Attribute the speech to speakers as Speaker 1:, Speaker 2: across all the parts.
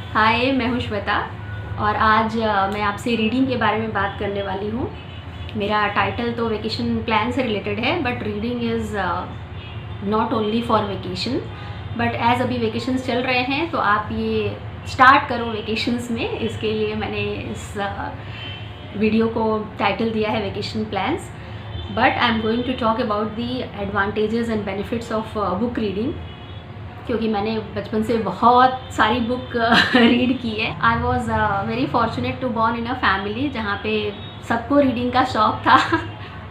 Speaker 1: हाय, मैं हूँ श्वेता और आज मैं आपसे रीडिंग के बारे में बात करने वाली हूँ। मेरा टाइटल तो वेकेशन प्लान से रिलेटेड है, but reading is not only for vacation. But as अभी वेकेशंस चल रहे हैं तो आप ये स्टार्ट करो वेकेशंस में, इसके लिए मैंने इस वीडियो को टाइटल दिया है vacation plans. But I am going to talk about the advantages and benefits of book reading, क्योंकि मैंने बचपन से बहुत सारी बुक रीड की है। I was very fortunate to born in a family जहाँ पे सबको रीडिंग का शौक़ था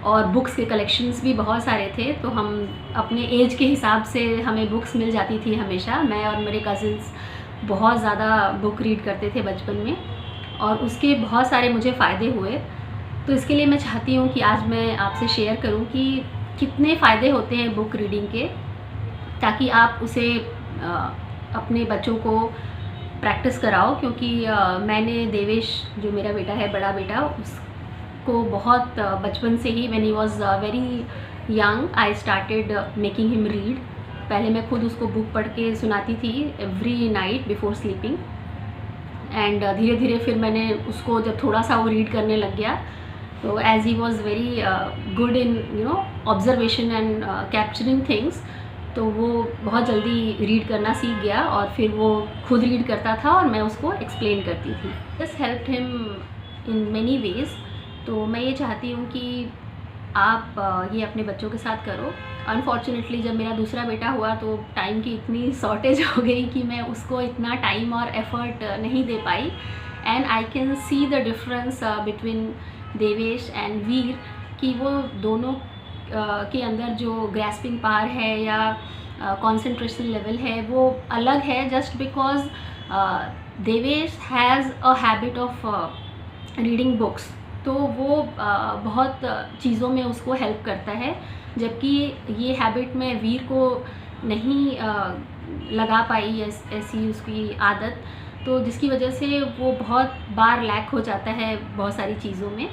Speaker 1: और बुक्स के कलेक्शंस भी बहुत सारे थे। तो हम अपने एज के हिसाब से हमें बुक्स मिल जाती थी हमेशा। मैं और मेरे कज़िन्स बहुत ज़्यादा बुक रीड करते थे बचपन में और उसके बहुत सारे मुझे फ़ायदे हुए। तो इसके लिए मैं चाहती हूँ कि आज मैं आपसे शेयर करूँ कि कितने फ़ायदे होते हैं बुक रीडिंग के, ताकि आप उसे अपने बच्चों को प्रैक्टिस कराओ। क्योंकि मैंने देवेश, जो मेरा बेटा है, बड़ा बेटा, उसको बहुत बचपन से ही, when he was very young, I started making him read. पहले मैं खुद उसको बुक पढ़ के सुनाती थी every night before sleeping, and धीरे धीरे फिर मैंने उसको, जब थोड़ा सा वो रीड करने लग गया, तो as he was very good in observation and capturing things, तो वो बहुत जल्दी रीड करना सीख गया और फिर वो खुद रीड करता था और मैं उसको एक्सप्लेन करती थी। This helped him in many ways. तो मैं ये चाहती हूँ कि आप ये अपने बच्चों के साथ करो। अनफॉर्चुनेटली जब मेरा दूसरा बेटा हुआ तो टाइम की इतनी शॉर्टेज हो गई कि मैं उसको इतना टाइम और एफर्ट नहीं दे पाई। And I can see the difference between Devesh and Veer, कि वो दोनों के अंदर जो ग्रैस्पिंग पावर है या कंसंट्रेशन लेवल है वो अलग है, just because Devesh has a habit of reading books. तो वो बहुत चीज़ों में उसको हेल्प करता है, जबकि ये हैबिट में वीर को नहीं लगा पाई ऐसी उसकी आदत, तो जिसकी वजह से वो बहुत बार लैक हो जाता है बहुत सारी चीज़ों में।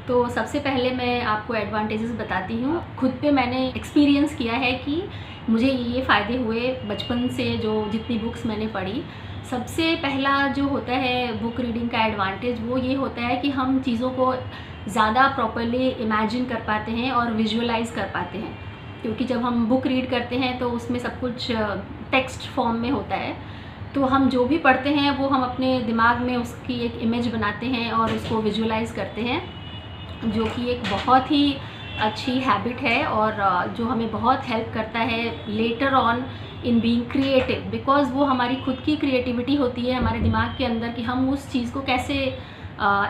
Speaker 1: तो सबसे पहले मैं आपको एडवांटेजेस बताती हूँ। खुद पे मैंने एक्सपीरियंस किया है कि मुझे ये फ़ायदे हुए बचपन से, जो जितनी बुक्स मैंने पढ़ी। सबसे पहला जो होता है बुक रीडिंग का एडवांटेज, वो ये होता है कि हम चीज़ों को ज़्यादा प्रॉपरली इमेजिन कर पाते हैं और विजुअलाइज कर पाते हैं। क्योंकि जब हम बुक रीड करते हैं तो उसमें सब कुछ टेक्स्ट फॉर्म में होता है, तो हम जो भी पढ़ते हैं वो हम अपने दिमाग में उसकी एक इमेज बनाते हैं और उसको विजुअलाइज करते हैं, जो कि एक बहुत ही अच्छी हैबिट है और जो हमें बहुत हेल्प करता है later on in being creative. Because वो हमारी खुद की क्रिएटिविटी होती है हमारे दिमाग के अंदर, कि हम उस चीज़ को कैसे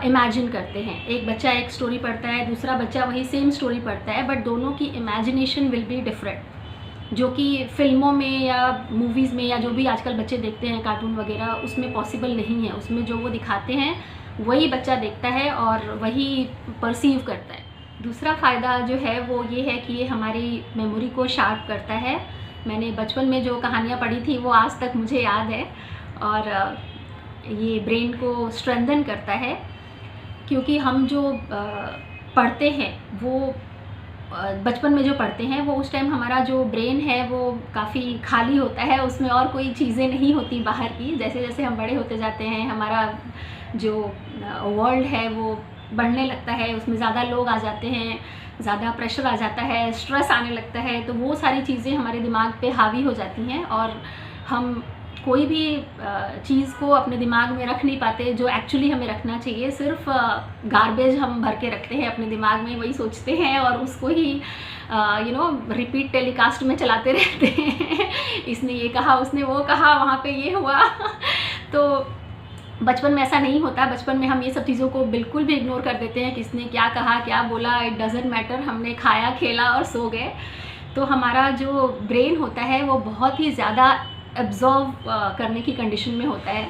Speaker 1: इमेजिन करते हैं। एक बच्चा एक स्टोरी पढ़ता है, दूसरा बच्चा वही सेम स्टोरी पढ़ता है, बट दोनों की इमेजिनेशन विल बी डिफरेंट, जो कि फिल्मों में या मूवीज़ में या जो भी आजकल बच्चे देखते हैं कार्टून वगैरह, उसमें पॉसिबल नहीं है। उसमें जो वो दिखाते हैं वही बच्चा देखता है और वही परसीव करता है। दूसरा फ़ायदा जो है वो ये है कि ये हमारी मेमोरी को शार्प करता है। मैंने बचपन में जो कहानियाँ पढ़ी थी वो आज तक मुझे याद है, और ये ब्रेन को स्ट्रेंथन करता है। क्योंकि हम जो पढ़ते हैं वो बचपन में जो पढ़ते हैं वो उस टाइम हमारा जो ब्रेन है वो काफ़ी खाली होता है, उसमें और कोई चीज़ें नहीं होती बाहर की। जैसे जैसे हम बड़े होते जाते हैं हमारा जो वर्ल्ड है वो बढ़ने लगता है, उसमें ज़्यादा लोग आ जाते हैं, ज़्यादा प्रेशर आ जाता है, स्ट्रेस आने लगता है, तो वो सारी चीज़ें हमारे दिमाग पे हावी हो जाती हैं और हम कोई भी चीज़ को अपने दिमाग में रख नहीं पाते जो एक्चुअली हमें रखना चाहिए। सिर्फ गार्बेज हम भर के रखते हैं अपने दिमाग में, वही सोचते हैं और उसको ही रिपीट टेलीकास्ट में चलाते रहते हैं। इसने ये कहा, उसने वो कहा, वहाँ पे ये हुआ। तो बचपन में ऐसा नहीं होता। बचपन में हम ये सब चीज़ों को बिल्कुल भी इग्नोर कर देते हैं, किसने क्या कहा, क्या बोला, इट डजेंट मैटर, हमने खाया, खेला और सो गए। तो हमारा जो ब्रेन होता है वो बहुत ही ज़्यादा एब्जॉर्व करने की कंडीशन में होता है,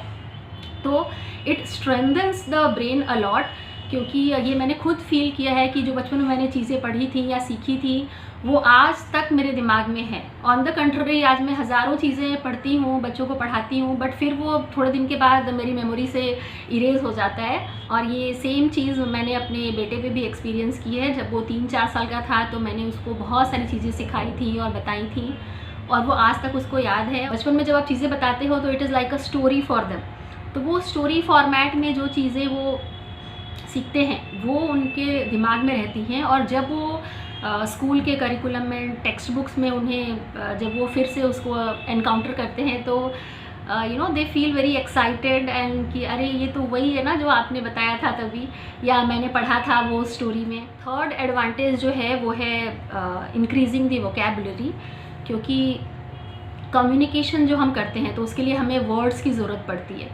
Speaker 1: तो it strengthens the brain a lot. क्योंकि ये मैंने खुद फील किया है कि जो बचपन में मैंने चीज़ें पढ़ी थी या सीखी थी वो आज तक मेरे दिमाग में है। ऑन द कंट्री, आज मैं हज़ारों चीज़ें पढ़ती हूँ, बच्चों को पढ़ाती हूँ, बट फिर वो थोड़े दिन के बाद मेरी मेमोरी से इरेज हो जाता है। और ये सेम चीज़ मैंने अपने बेटे पे भी एक्सपीरियंस की है। जब वो 3-4 साल का था तो मैंने उसको बहुत सारी चीज़ें सिखाई थी और बताई थी, और वो आज तक उसको याद है। बचपन में जब आप चीज़ें बताते हो तो it is like a story for them. तो वो स्टोरी फॉर्मेट में जो चीज़ें वो सीखते हैं वो उनके दिमाग में रहती हैं, और जब वो स्कूल के करिकुलम में, टेक्स्ट बुक्स में उन्हें जब वो फिर से उसको एनकाउंटर करते हैं तो they feel very excited and कि अरे ये तो वही है ना जो आपने बताया था तभी, या मैंने पढ़ा था वो स्टोरी में। थर्ड एडवांटेज जो है वो है इंक्रीजिंग द वोकैबुलरी, क्योंकि कम्युनिकेशन जो हम करते हैं तो उसके लिए हमें वर्ड्स की ज़रूरत पड़ती है,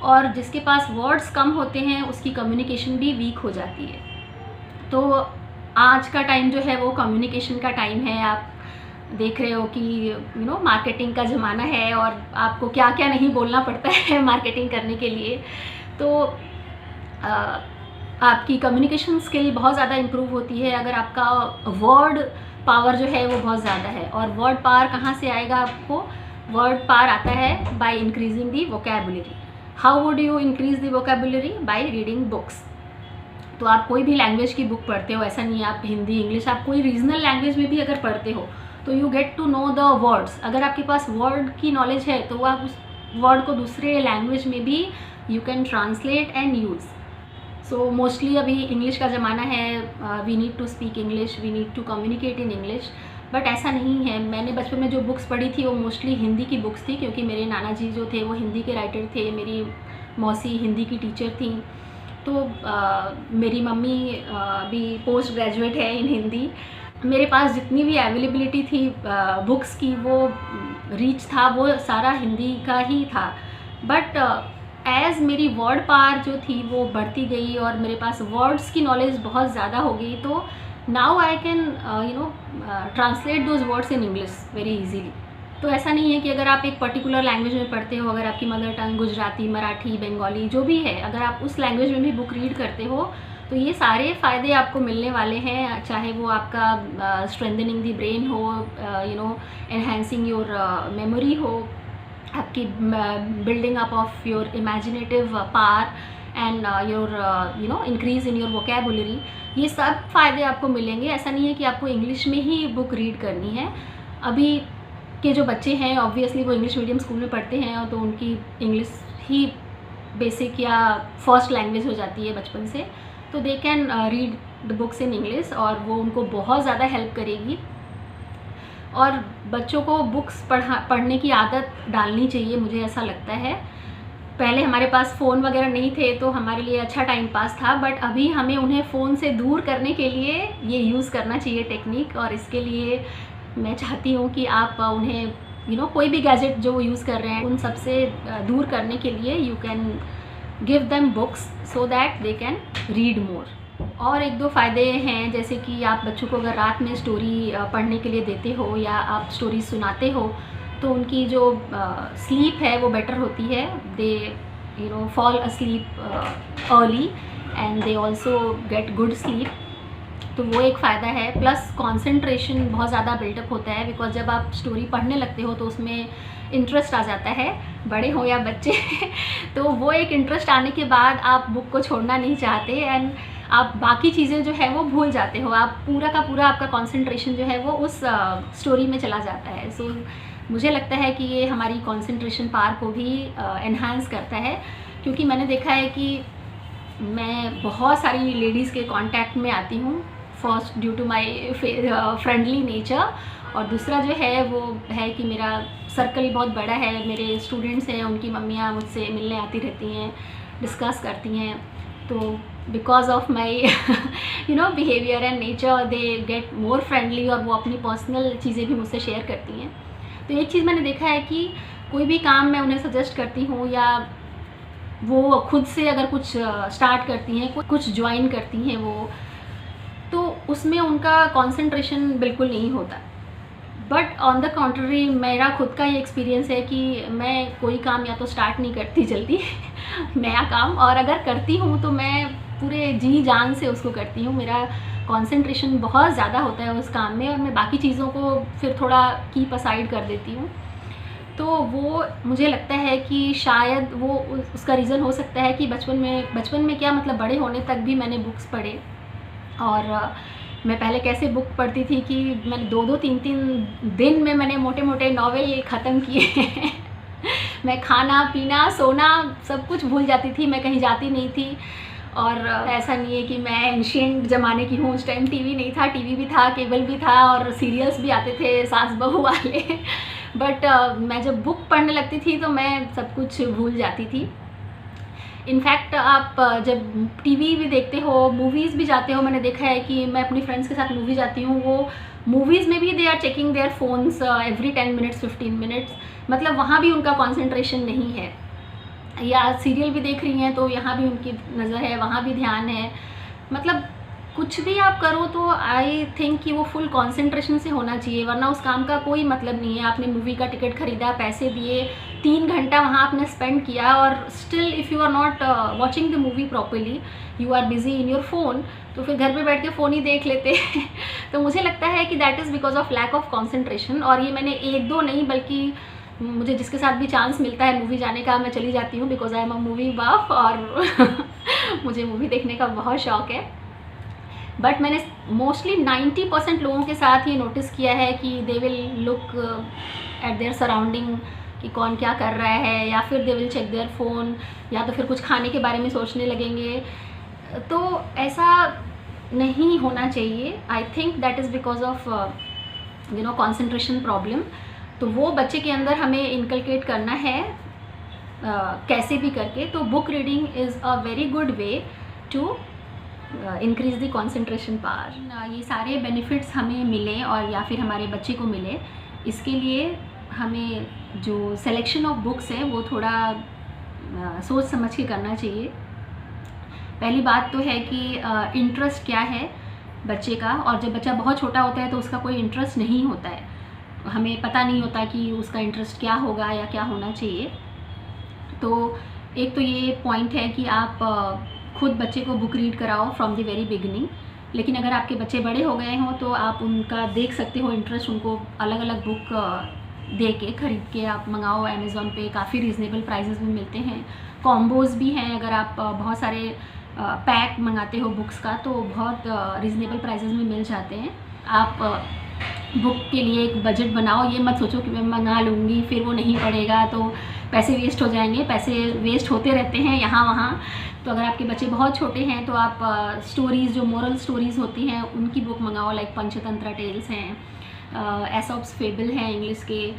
Speaker 1: और जिसके पास वर्ड्स कम होते हैं उसकी कम्युनिकेशन भी वीक हो जाती है। तो आज का टाइम जो है वो कम्युनिकेशन का टाइम है। आप देख रहे हो कि मार्केटिंग का ज़माना है और आपको क्या क्या नहीं बोलना पड़ता है मार्केटिंग करने के लिए। तो आपकी कम्युनिकेशन स्किल बहुत ज़्यादा इम्प्रूव होती है अगर आपका वर्ड पावर जो है वो बहुत ज़्यादा है। और वर्ड पावर कहाँ से आएगा आपको? वर्ड पावर आता है by increasing the vocabulary. How would you increase the vocabulary? By reading books. तो आप कोई भी लैंग्वेज की बुक पढ़ते हो, ऐसा नहीं है आप हिंदी इंग्लिश, आप कोई रीजनल लैंग्वेज में भी अगर पढ़ते हो तो you get to know the words. अगर आपके पास वर्ड की नॉलेज है तो आप उस वर्ड को दूसरे लैंग्वेज में भी you can translate and use. So mostly अभी इंग्लिश का ज़माना है, we need to speak English, we need to communicate in English, but ऐसा नहीं है। मैंने बचपन में जो बुक्स पढ़ी थी वो मोस्टली हिंदी की बुक्स थी, क्योंकि मेरे नाना जी जो थे वो हिंदी के राइटर थे, मेरी मौसी हिंदी की टीचर थी। तो मेरी मम्मी भी पोस्ट ग्रेजुएट है इन हिंदी। मेरे पास जितनी भी अवेलेबिलिटी थी बुक्स की, वो रीच था, वो सारा हिंदी का ही था। बट एज़ मेरी वर्ड पावर जो थी वो बढ़ती गई और मेरे पास वर्ड्स की नॉलेज बहुत ज़्यादा हो गई, तो now I can translate those words in English very easily. तो ऐसा नहीं है कि अगर आप एक पर्टिकुलर लैंग्वेज में पढ़ते हो, अगर आपकी मदर टंग गुजराती, मराठी, बंगाली जो भी है, अगर आप उस लैंग्वेज में भी बुक रीड करते हो तो ये सारे फ़ायदे आपको मिलने वाले हैं। चाहे वो आपका स्ट्रेंथनिंग द ब्रेन हो, एनहांसिंग योर मेमोरी हो, आपकी building up of your imaginative power and your increase in your vocabulary, ये सब फ़ायदे आपको मिलेंगे। ऐसा नहीं है कि आपको इंग्लिश में ही बुक रीड करनी है। अभी के जो बच्चे हैं ऑब्वियसली वो इंग्लिश मीडियम स्कूल में पढ़ते हैं, तो उनकी इंग्लिश ही बेसिक या फर्स्ट लैंग्वेज हो जाती है बचपन से, तो they can read the books in English, और वो उनको बहुत ज़्यादा हेल्प करेगी। और बच्चों को बुक्स पढ़ने की आदत डालनी चाहिए, मुझे ऐसा लगता है। पहले हमारे पास फ़ोन वगैरह नहीं थे तो हमारे लिए अच्छा टाइम पास था, बट अभी हमें उन्हें फ़ोन से दूर करने के लिए ये यूज़ करना चाहिए टेक्निक। और इसके लिए मैं चाहती हूँ कि आप उन्हें कोई भी गैजेट जो यूज़ कर रहे हैं उन सब से दूर करने के लिए you can give them books so that they can read more. और एक दो फ़ायदे हैं, जैसे कि आप बच्चों को अगर रात में स्टोरी पढ़ने के लिए देते हो या आप स्टोरी सुनाते हो तो उनकी जो स्लीप है वो बेटर होती है। They fall asleep early and they also get good sleep, तो वो एक फ़ायदा है। प्लस कंसंट्रेशन बहुत ज़्यादा बिल्डअप होता है, बिकॉज जब आप स्टोरी पढ़ने लगते हो तो उसमें इंटरेस्ट आ जाता है, बड़े हो या बच्चे तो वो एक इंटरेस्ट आने के बाद आप बुक को छोड़ना नहीं चाहते एंड आप बाकी चीज़ें जो है वो भूल जाते हो। आप पूरा का पूरा आपका कंसंट्रेशन जो है वो उस स्टोरी में चला जाता है। सो मुझे लगता है कि ये हमारी कंसंट्रेशन पावर को भी एनहांस करता है, क्योंकि मैंने देखा है कि मैं बहुत सारी लेडीज़ के कांटेक्ट में आती हूँ। First due to my friendly nature, और दूसरा जो है वो है कि मेरा सर्कल बहुत बड़ा है, मेरे स्टूडेंट्स हैं, उनकी मम्मियाँ मुझसे मिलने आती रहती हैं, डिस्कस करती हैं। तो because of my behaviour and nature they get more friendly, और वो अपनी पर्सनल चीज़ें भी मुझसे शेयर करती हैं। तो एक चीज़ मैंने देखा है कि कोई भी काम मैं उन्हें सजेस्ट करती हूँ या वो खुद से अगर कुछ स्टार्ट करती हैं, कुछ ज्वाइन करती हैं वो, तो उसमें उनका कंसंट्रेशन बिल्कुल नहीं होता। बट ऑन द कॉन्ट्ररी मेरा खुद का ये एक्सपीरियंस है कि मैं कोई काम या तो स्टार्ट नहीं करती जल्दी नया काम, और अगर करती हूँ तो मैं पूरे जी जान से उसको करती हूँ। मेरा कंसंट्रेशन बहुत ज़्यादा होता है उस काम में, और मैं बाकी चीज़ों को फिर थोड़ा कीप असाइड कर देती हूँ। तो वो मुझे लगता है कि शायद वो उसका रीज़न हो सकता है कि बचपन में क्या मतलब बड़े होने तक भी मैंने बुक्स पढ़े। और मैं पहले कैसे बुक पढ़ती थी कि मैंने 2-2, 3-3 दिन में मैंने मोटे मोटे नॉवेल ख़त्म किए मैं खाना पीना सोना सब कुछ भूल जाती थी, मैं कहीं जाती नहीं थी। और ऐसा नहीं है कि मैं एंशिएंट ज़माने की हूँ, उस टाइम टीवी नहीं था, टीवी भी था, केबल भी था और सीरियल्स भी आते थे सास बहू वाले बट मैं जब बुक पढ़ने लगती थी तो मैं सब कुछ भूल जाती थी। इनफैक्ट आप जब टीवी भी देखते हो, मूवीज़ भी जाते हो, मैंने देखा है कि मैं अपनी फ्रेंड्स के साथ मूवी जाती हूँ, वो मूवीज़ में भी they are checking their phones every 10 minutes 15 minutes, मतलब वहाँ भी उनका कंसंट्रेशन नहीं है। या सीरियल भी देख रही हैं तो यहाँ भी उनकी नज़र है, वहाँ भी ध्यान है। मतलब कुछ भी आप करो तो आई थिंक कि वो फुल कंसंट्रेशन से होना चाहिए, वरना उस काम का कोई मतलब नहीं है। आपने मूवी का टिकट खरीदा, पैसे दिए, 3 घंटा वहाँ आपने स्पेंड किया और still if you are not watching the movie properly, you are busy in your phone, तो फिर घर पे बैठ के फ़ोन ही देख लेते तो मुझे लगता है कि that is because of lack of concentration. और ये मैंने 1-2 नहीं, बल्कि मुझे जिसके साथ भी चांस मिलता है मूवी जाने का, मैं चली जाती हूँ, because I am a movie buff और मुझे मूवी देखने का बहुत शौक़ है। बट मैंने मोस्टली 90% लोगों के साथ ये नोटिस किया है कि they will look at their surrounding कि कौन क्या कर रहा है, या फिर they will check their phone, या तो फिर कुछ खाने के बारे में सोचने लगेंगे। तो ऐसा नहीं होना चाहिए। I think that is because of concentration problem. तो वो बच्चे के अंदर हमें इनकलकेट करना है कैसे भी करके। तो book reading is a very good way to increase the concentration power. ये सारे बेनिफिट्स हमें मिलें और या फिर हमारे बच्चे को मिले, इसके लिए हमें जो सिलेक्शन ऑफ बुक्स है वो थोड़ा सोच समझ के करना चाहिए। पहली बात तो है कि इंटरेस्ट क्या है बच्चे का, और जब बच्चा बहुत छोटा होता है तो उसका कोई इंटरेस्ट नहीं होता है, हमें पता नहीं होता कि उसका इंटरेस्ट क्या होगा या क्या होना चाहिए। तो एक तो ये पॉइंट है कि आप खुद बच्चे को बुक रीड कराओ फ्रॉम द वेरी बिगिनिंग। लेकिन अगर आपके बच्चे बड़े हो गए हों तो आप उनका देख सकते हो इंटरेस्ट, उनको अलग अलग बुक दे के खरीद के आप मंगाओ। अमेज़ॉन पे काफ़ी रीज़नेबल प्राइसेस में मिलते हैं, कॉम्बोज़ भी हैं। अगर आप बहुत सारे पैक मंगाते हो बुक्स का तो बहुत रीज़नेबल प्राइसेस में मिल जाते हैं। आप बुक के लिए एक बजट बनाओ, ये मत सोचो कि मैं मंगा लूँगी फिर वो नहीं पड़ेगा तो पैसे वेस्ट हो जाएंगे। पैसे वेस्ट होते रहते हैं यहाँ वहाँ। तो अगर आपके बच्चे बहुत छोटे हैं तो आप स्टोरीज़, जो मोरल स्टोरीज़ होती हैं उनकी बुक मंगाओ, लाइक पंचतंत्र टेल्स हैं, एसॉप्स फेबल हैं इंग्लिश के,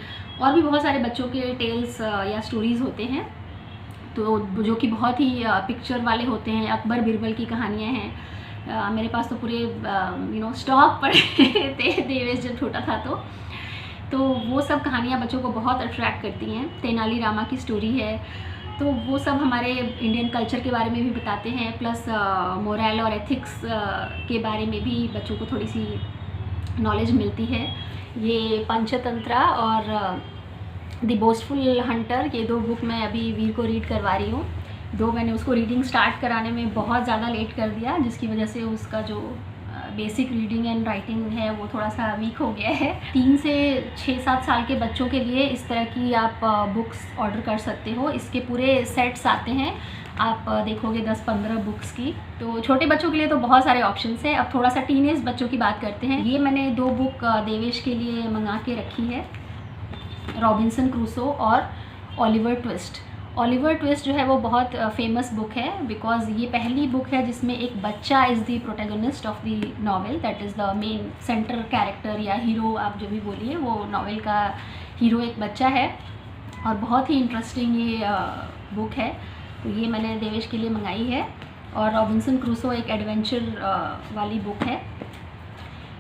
Speaker 1: और भी बहुत सारे बच्चों के टेल्स या स्टोरीज़ होते हैं तो जो कि बहुत ही पिक्चर वाले होते हैं। अकबर बिरबल की कहानियाँ हैं, मेरे पास तो पूरे स्टॉक पड़े थे देवेश जब छोटा था तो वो सब कहानियाँ बच्चों को बहुत अट्रैक्ट करती हैं। तेनाली रामा की स्टोरी है, तो वो सब हमारे इंडियन कल्चर के बारे में भी बताते हैं, प्लस मोरल और एथिक्स के बारे में भी बच्चों को थोड़ी सी नॉलेज मिलती है। ये पंचतंत्रा और द बोस्टफुल हंटर, ये 2 बुक मैं अभी वीर को रीड करवा रही हूँ। 2 मैंने उसको रीडिंग स्टार्ट कराने में बहुत ज़्यादा लेट कर दिया, जिसकी वजह से उसका जो बेसिक रीडिंग एंड राइटिंग है वो थोड़ा सा वीक हो गया है। 3 से 6-7 साल के बच्चों के लिए इस तरह की आप बुक्स ऑर्डर कर सकते हो। इसके पूरे सेट्स आते हैं, आप देखोगे 10-15 बुक्स की। तो छोटे बच्चों के लिए तो बहुत सारे ऑप्शंस हैं। अब थोड़ा सा टीनेज बच्चों की बात करते हैं। ये मैंने 2 बुक देवेश के लिए मंगा के रखी है, रॉबिन्सन क्रूसो और ओलिवर ट्विस्ट। ओलिवर ट्विस्ट जो है वो बहुत फेमस बुक है, बिकॉज ये पहली बुक है जिसमें एक बच्चा is the protagonist of the novel, that is the main centre character या हीरो, आप जो भी बोलिए, वो नॉवेल का हीरो एक बच्चा है। और बहुत ही इंटरेस्टिंग ये बुक है, तो ये मैंने देवेश के लिए मंगाई है। और रॉबिन्सन क्रूसो एक एडवेंचर वाली बुक है।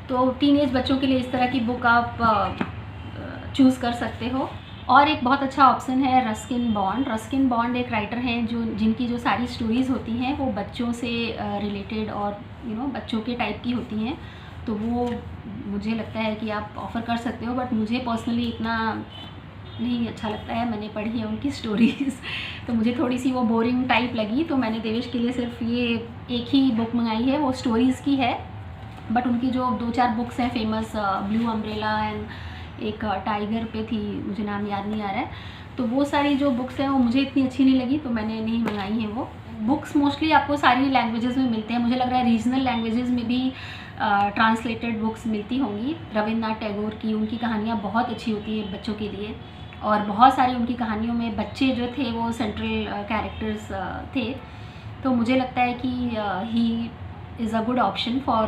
Speaker 1: तो टीनेज बच्चों के लिए इस तरह की बुक आप चूज़ कर सकते हो। और एक बहुत अच्छा ऑप्शन है रस्किन बॉन्ड। रस्किन बॉन्ड एक राइटर हैं जिनकी जो सारी स्टोरीज़ होती हैं वो बच्चों से रिलेटेड और बच्चों के टाइप की होती हैं। तो वो मुझे लगता है कि आप ऑफ़र कर सकते हो, बट मुझे पर्सनली इतना नहीं अच्छा लगता है। मैंने पढ़ी है उनकी स्टोरीज़ तो मुझे थोड़ी सी वो बोरिंग टाइप लगी, तो मैंने देवेश के लिए सिर्फ ये एक ही बुक मंगाई है, वो स्टोरीज़ की है। बट उनकी जो 2-4 बुक्स हैं फेमस, ब्लू अम्ब्रेला एंड एक टाइगर पे थी, मुझे नाम याद नहीं आ रहा है, तो वो सारी जो बुक्स हैं वो मुझे इतनी अच्छी नहीं लगी, तो मैंने नहीं मंगाई हैं वो बुक्स। मोस्टली आपको सारी लैंग्वेजेस में मिलते हैं, मुझे लग रहा है रीजनल लैंग्वेजेस में भी ट्रांसलेटेड बुक्स मिलती होंगी रविन्द्रनाथ टैगोर की। उनकी कहानियाँ बहुत अच्छी होती है बच्चों के लिए, और बहुत सारी उनकी कहानियों में बच्चे जो थे वो सेंट्रल कैरेक्टर्स थे। तो मुझे लगता है कि he is a good option for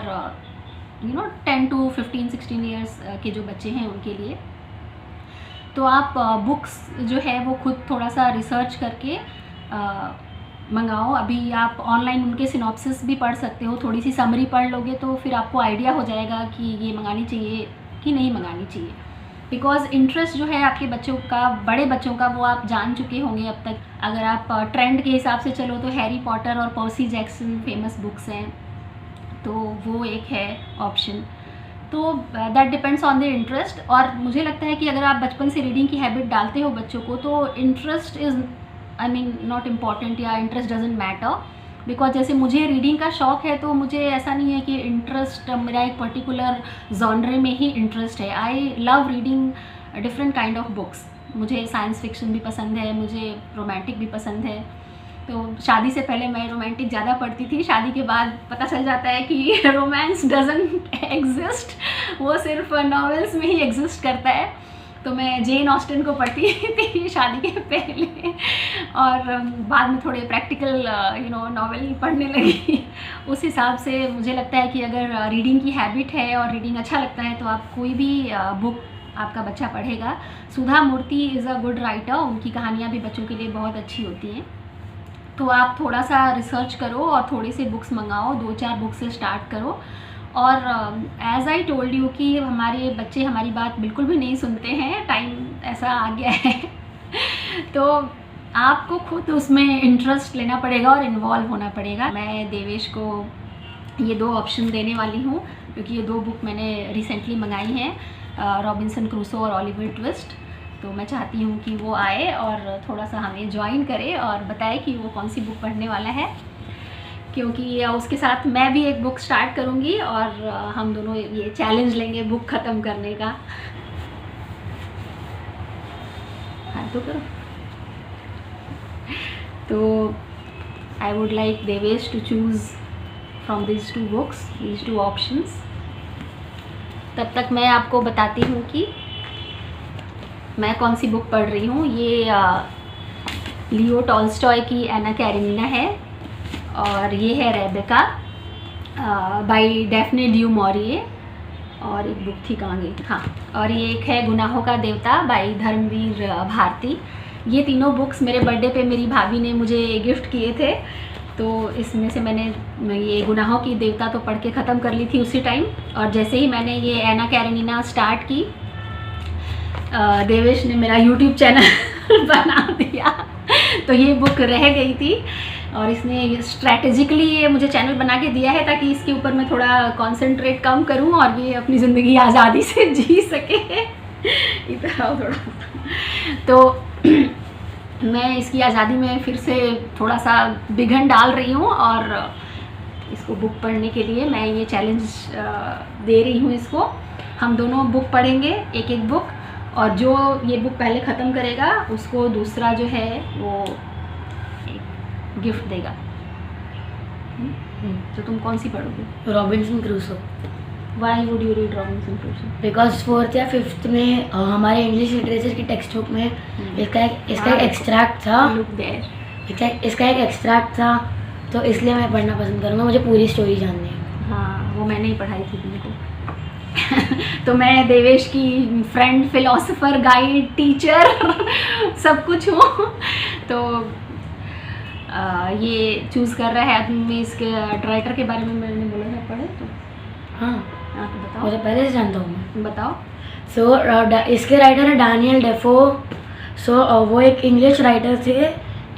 Speaker 1: 10 to 15-16 years के जो बच्चे हैं उनके लिए। तो आप बुक्स जो है वो खुद थोड़ा सा रिसर्च करके मंगाओ। अभी आप ऑनलाइन उनके सिनॉप्सिस भी पढ़ सकते हो, थोड़ी सी समरी पढ़ लोगे तो फिर आपको आइडिया हो जाएगा कि ये मंगानी चाहिए कि नहीं मंगानी चाहिए। बिकॉज इंटरेस्ट जो है आपके बच्चों का, बड़े बच्चों का, वो आप जान चुके होंगे अब तक। अगर आप ट्रेंड के हिसाब से चलो तो हैरी पॉटर और पर्सी जैक्सन फेमस बुक्स हैं, तो वो एक है ऑप्शन। तो that depends on their interest. और मुझे लगता है कि अगर आप बचपन से रीडिंग की हैबिट डालते हो बच्चों को, तो इंटरेस्ट इज़ नॉट इम्पॉर्टेंट, या इंटरेस्ट डजेंट मैटर। बिकॉज जैसे मुझे रीडिंग का शौक़ है, तो मुझे ऐसा नहीं है कि इंटरेस्ट मेरा एक पर्टिकुलर जॉनरे में ही इंटरेस्ट है। I love reading different kind of books. मुझे साइंस फिक्शन भी पसंद है, मुझे रोमांटिक भी पसंद है। तो शादी से पहले मैं रोमांटिक ज़्यादा पढ़ती थी, शादी के बाद पता चल जाता है कि रोमांस डजंट एग्जिस्ट, वो सिर्फ नॉवेल्स में ही एग्जिस्ट करता है। तो मैं जेन ऑस्टन को पढ़ती थी शादी के पहले, और बाद में थोड़े प्रैक्टिकल नॉवेल पढ़ने लगी। उस हिसाब से मुझे लगता है कि अगर रीडिंग की हैबिट है और रीडिंग अच्छा लगता है, तो आप कोई भी बुक आपका बच्चा पढ़ेगा। सुधा मूर्ति इज़ अ गुड राइटर, उनकी कहानियाँ भी बच्चों के लिए बहुत अच्छी होती हैं। तो आप थोड़ा सा रिसर्च करो और थोड़े से बुक्स मंगाओ, 2-4 बुक्स से स्टार्ट करो। और एज़ आई टोल्ड यू कि हमारे बच्चे हमारी बात बिल्कुल भी नहीं सुनते हैं, टाइम ऐसा आ गया है। तो आपको खुद उसमें इंटरेस्ट लेना पड़ेगा और इन्वॉल्व होना पड़ेगा। मैं देवेश को ये 2 ऑप्शन देने वाली हूँ, क्योंकि ये 2 बुक मैंने रिसेंटली मंगाई हैं, रॉबिन्सन क्रूसो और ओलिवर ट्विस्ट। तो मैं चाहती हूँ कि वो आए और थोड़ा सा हमें ज्वाइन करे और बताए कि वो कौन सी बुक पढ़ने वाला है, क्योंकि उसके साथ मैं भी एक बुक स्टार्ट करूँगी और हम दोनों ये चैलेंज लेंगे बुक ख़त्म करने का। हाँ तो करो। तो I would like Devesh to choose from these 2 books, these 2 options. तब तक मैं आपको बताती हूँ कि मैं कौन सी बुक पढ़ रही हूँ। ये लियो टॉल्स्टॉय की एना कैरेनिना है, और ये है रेबेका बाय डैफ्ने ड्यू मॉरिए, और एक बुक थी कहाँ गई, हाँ, और ये एक है गुनाहों का देवता बाय धर्मवीर भारती। ये तीनों बुक्स मेरे बर्थडे पे मेरी भाभी ने मुझे गिफ्ट किए थे। तो इसमें से मैंने ये गुनाहों की देवता तो पढ़ के ख़त्म कर ली थी उसी टाइम, और जैसे ही मैंने ये एना कैरेनिना स्टार्ट की, देवेश ने मेरा YouTube चैनल बना दिया। तो ये बुक रह गई थी, और इसने स्ट्रैटेजिकली ये मुझे चैनल बना के दिया है ताकि इसके ऊपर मैं थोड़ा कंसंट्रेट कम करूं और ये अपनी ज़िंदगी आज़ादी से जी सके। इधर आओ थोड़ा। तो मैं इसकी आज़ादी में फिर से थोड़ा सा विघन डाल रही हूँ, और इसको बुक पढ़ने के लिए मैं ये चैलेंज दे रही हूँ इसको। हम दोनों बुक पढ़ेंगे, एक एक बुक, और जो ये बुक पहले ख़त्म करेगा उसको दूसरा जो है वो एक गिफ्ट देगा। तो तुम कौन सी पढ़ोगे?
Speaker 2: Robinson Crusoe.
Speaker 1: Why would you read Robinson Crusoe?
Speaker 2: Because 4th या 5th में हमारे इंग्लिश लिटरेचर की टेक्स्ट बुक में इसका एक एक्सट्रैक्ट था।
Speaker 1: Look there.
Speaker 2: इसका एक एक्सट्रैक्ट था, तो इसलिए मैं पढ़ना पसंद करूँगा। मुझे पूरी स्टोरी जाननी है।
Speaker 1: हाँ, वो मैंने ही पढ़ाई थी तुमको। तो मैं देवेश की फ्रेंड, फिलोसोफर, गाइड, टीचर सब कुछ हूँ। तो ये चूज़ कर रहा है। मैं इसके राइटर के बारे में मैंने बोला था पढ़े तो।
Speaker 2: हाँ,
Speaker 1: तो बताओ।
Speaker 2: मुझे पहले से जानता हूँ मैं।
Speaker 1: बताओ।
Speaker 2: सो इसके राइटर है डैनियल डेफो। सो वो एक इंग्लिश राइटर थे,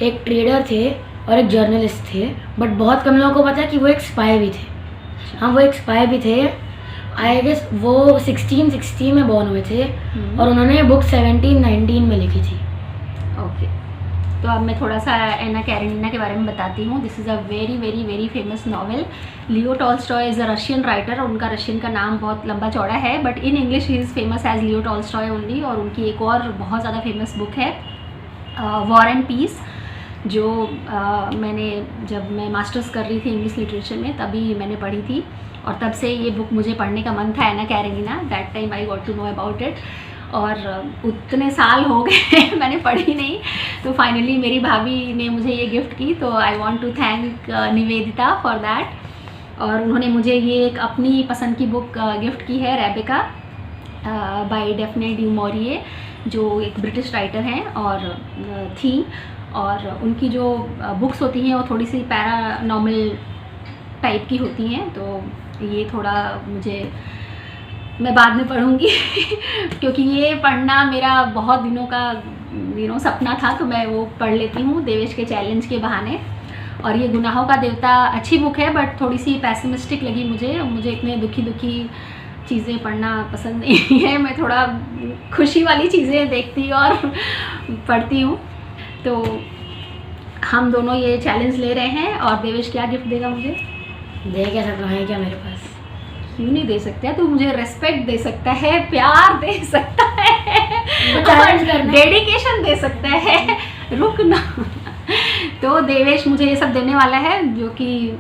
Speaker 2: एक ट्रेडर थे और एक जर्नलिस्ट थे। बट बहुत कम लोगों को पता है कि वो एक स्पाई भी थे। हाँ, वो एक स्पाई भी थे। आई गेस वो 1660 में बॉर्न हुए थे, और उन्होंने बुक 1719 में लिखी थी।
Speaker 1: ओके, तो अब मैं थोड़ा सा एना कैरेनिना के बारे में बताती हूँ। This is a very very very famous novel. Leo Tolstoy is a Russian writer. उनका रशियन का नाम बहुत लंबा चौड़ा है, but in English he is famous as Leo Tolstoy only. और उनकी एक और बहुत ज़्यादा फेमस बुक है वॉर एंड पीस, जो मैंने जब मैं मास्टर्स कर रही थी इंग्लिश लिटरेचर में तभी मैंने पढ़ी थी। और तब से ये बुक मुझे पढ़ने का मन था, Anna Karenina, that time I got to know about it. और उतने साल हो गए मैंने पढ़ी नहीं, तो फाइनली मेरी भाभी ने मुझे ये गिफ्ट की, तो I want to thank Nivedita for that. और उन्होंने मुझे ये एक अपनी पसंद की बुक गिफ्ट की है, रेबेका बाय डेफ्ने ड्यू मॉरिए, जो एक ब्रिटिश राइटर हैं और थी। और उनकी जो बुक्स होती हैं वो थोड़ी सी पैरानॉर्मल टाइप की होती हैं, तो ये थोड़ा मैं बाद में पढ़ूँगी क्योंकि ये पढ़ना मेरा बहुत दिनों का सपना था, तो मैं वो पढ़ लेती हूँ देवेश के चैलेंज के बहाने। और ये गुनाहों का देवता अच्छी बुक है, बट थोड़ी सी पैसिमिस्टिक लगी मुझे इतने दुखी चीज़ें पढ़ना पसंद नहीं है। मैं थोड़ा खुशी वाली चीज़ें देखती और पढ़ती हूँ। तो हम दोनों ये चैलेंज ले रहे हैं। और देवेश क्या गिफ्ट देगा मुझे?
Speaker 2: दे क्या सकता है क्या मेरे पास?
Speaker 1: क्यों नहीं दे सकता? तू मुझे रेस्पेक्ट दे सकता है, प्यार दे सकता है, डेडिकेशन दे सकता है। रुक ना तो देवेश मुझे ये सब देने वाला है, जो कि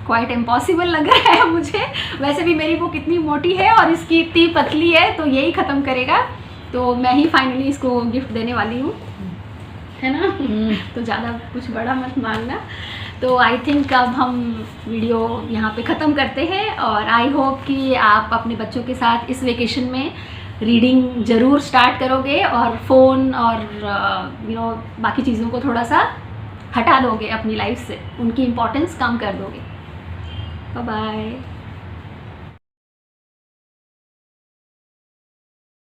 Speaker 1: क्वाइट इम्पॉसिबल लग रहा है मुझे। वैसे भी मेरी बुक इतनी मोटी है और इसकी इतनी पतली है, तो यही ख़त्म करेगा। तो मैं ही फाइनली इसको गिफ्ट देने वाली हूँ, है ना? तो ज़्यादा कुछ बड़ा मत मांगना। तो आई थिंक अब हम वीडियो यहाँ पे ख़त्म करते हैं। और आई होप कि आप अपने बच्चों के साथ इस वेकेशन में रीडिंग ज़रूर स्टार्ट करोगे और फ़ोन और बाकी चीज़ों को थोड़ा सा हटा दोगे अपनी लाइफ से, उनकी इम्पोर्टेंस कम कर दोगे। Bye bye.